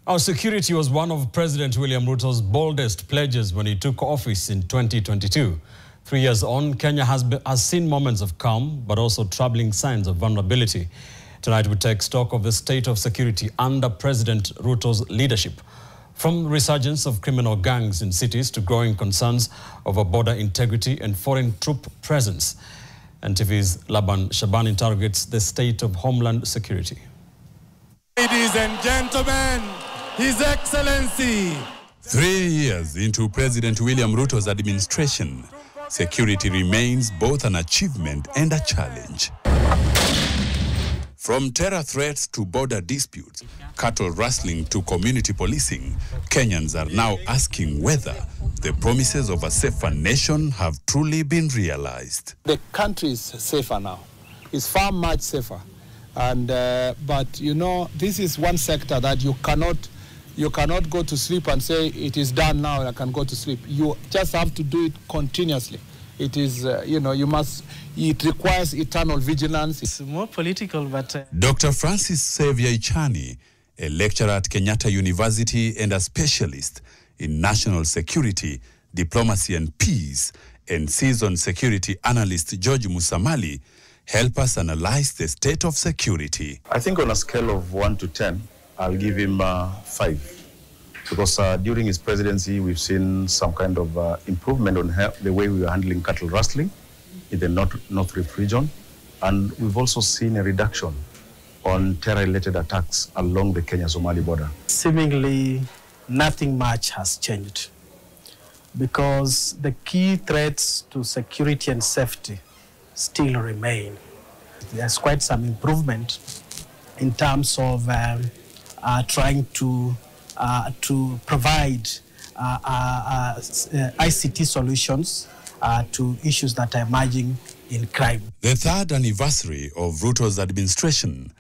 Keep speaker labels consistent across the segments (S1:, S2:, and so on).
S1: Our security was one of President William Ruto's boldest pledges when he took office in 2022. 3 years on, Kenya has seen moments of calm, but also troubling signs of vulnerability. Tonight we take stock of the state of security under President Ruto's leadership. From resurgence of criminal gangs in cities to growing concerns over border integrity and foreign troop presence. NTV's Laban Shaban interrogates the state of homeland security.
S2: Ladies and gentlemen, His Excellency.
S3: 3 years into President William Ruto's administration, security remains both an achievement and a challenge. From terror threats to border disputes, cattle rustling to community policing, Kenyans are now asking whether the promises of a safer nation have truly been realized.
S4: The country is safer now. It's far much safer. And but you know, this is one sector that you cannot go to sleep and say it is done now and I can go to sleep. You just have to do it continuously. It is, it requires eternal vigilance.
S5: It's more political, but...
S3: Dr. Francis Xavier Ichani, a lecturer at Kenyatta University and a specialist in national security, diplomacy and peace, and seasoned security analyst George Musamali, help us analyze the state of security.
S6: I think on a scale of 1 to 10, I'll give him 5. Because during his presidency, we've seen some kind of improvement on the way we were handling cattle rustling in the North Rift region. And we've also seen a reduction on terror-related attacks along the Kenya-Somali border.
S5: Seemingly, nothing much has changed because the key threats to security and safety still remain. There's quite some improvement in terms of trying to provide ICT solutions to issues that are emerging in crime.
S3: The third anniversary of Ruto's administration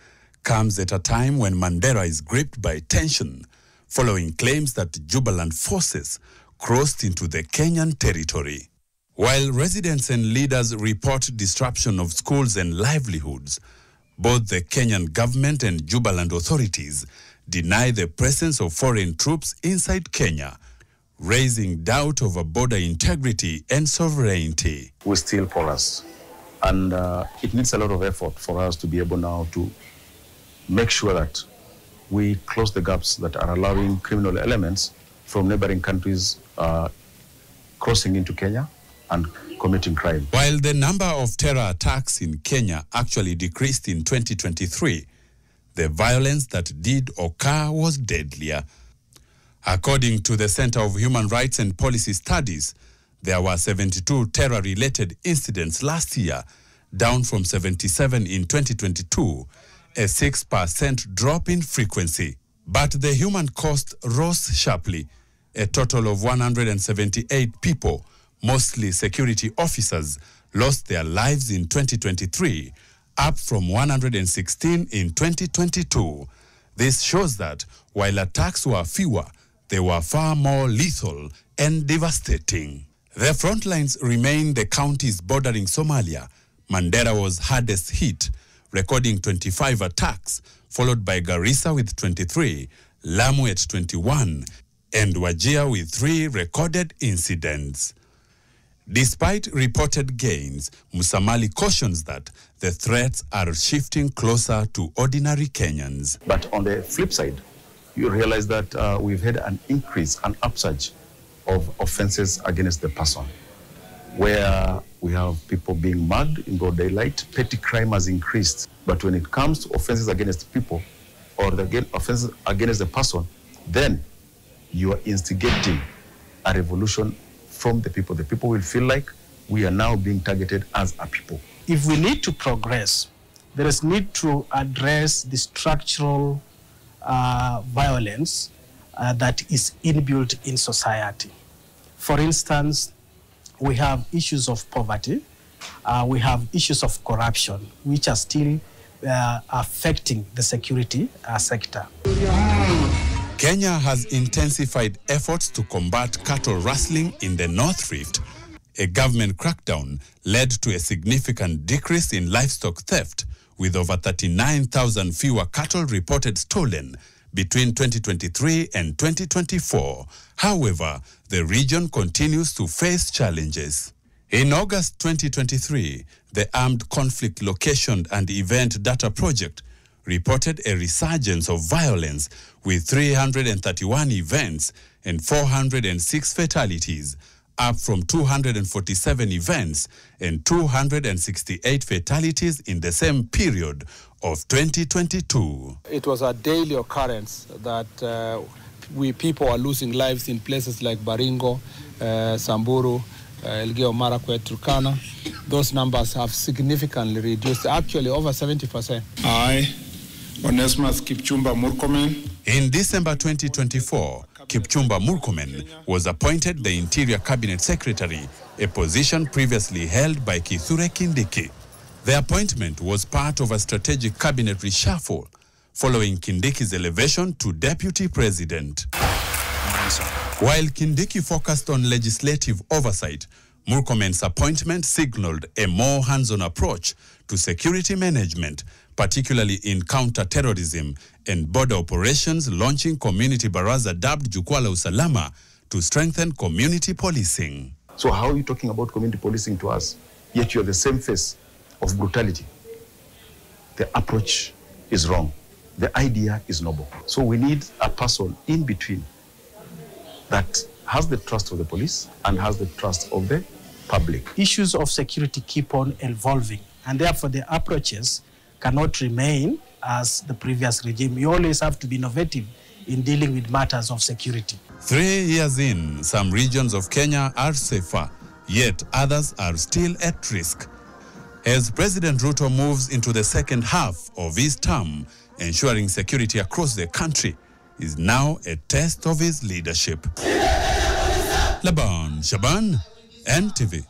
S3: comes at a time when Mandera is gripped by tension following claims that Jubaland forces crossed into the Kenyan territory. While residents and leaders report disruption of schools and livelihoods, both the Kenyan government and Jubaland authorities deny the presence of foreign troops inside Kenya, raising doubt over border integrity and sovereignty.
S6: We're still porous, and it needs a lot of effort for us to be able now to make sure that we close the gaps that are allowing criminal elements from neighboring countries crossing into Kenya and committing crime.
S3: While the number of terror attacks in Kenya actually decreased in 2023, the violence that did occur was deadlier. According to the Center of Human Rights and Policy Studies, there were 72 terror-related incidents last year, down from 77 in 2022, a 6% drop in frequency. But the human cost rose sharply. A total of 178 people, mostly security officers, lost their lives in 2023, up from 116 in 2022. This shows that while attacks were fewer, they were far more lethal and devastating. The front lines remain the counties bordering Somalia. Mandera was hardest hit, recording 25 attacks, followed by Garissa with 23, Lamu at 21, and Wajir with 3 recorded incidents. Despite reported gains, Musamali cautions that the threats are shifting closer to ordinary Kenyans.
S6: But on the flip side, you realize that we've had an increase, an upsurge of offenses against the person, where we have people being mugged in broad daylight. Petty crime has increased. But when it comes to offenses against people or offenses against the person, then you are instigating a revolution from the people. The people will feel like we are now being targeted as a people.
S5: If we need to progress, there is need to address the structural violence that is inbuilt in society. For instance, we have issues of poverty, we have issues of corruption, which are still affecting the security sector.
S3: Kenya has intensified efforts to combat cattle rustling in the North Rift. A government crackdown led to a significant decrease in livestock theft, with over 39,000 fewer cattle reported stolen, between 2023 and 2024. However, the region continues to face challenges. In August 2023, the Armed Conflict Location and Event Data Project reported a resurgence of violence with 331 events and 406 fatalities, up from 247 events and 268 fatalities in the same period of 2022.
S4: It was a daily occurrence that people are losing lives in places like Baringo, Samburu, Elgeyo Marakwet, Turkana. Those numbers have significantly reduced, actually over 70%.
S7: I, Onesmus Kipchumba Murkomen.
S3: In December 2024, Kipchumba Murkomen was appointed the Interior Cabinet Secretary, a position previously held by Kithure Kindiki. The appointment was part of a strategic cabinet reshuffle following Kindiki's elevation to deputy president. While Kindiki focused on legislative oversight, Murkomen's appointment signaled a more hands-on approach to security management, particularly in counter-terrorism and border operations, launching Community Baraza dubbed Jukwaa la Usalama to strengthen community policing.
S6: So how are you talking about community policing to us, yet you're the same face of brutality? The approach is wrong. The idea is noble. So we need a person in between that has the trust of the police and has the trust of the public.
S5: Issues of security keep on evolving, and therefore the approaches cannot remain as the previous regime. You always have to be innovative in dealing with matters of security.
S3: 3 years in, some regions of Kenya are safer, yet others are still at risk. As President Ruto moves into the second half of his term, ensuring security across the country is now a test of his leadership. Laban Shaban, NTV.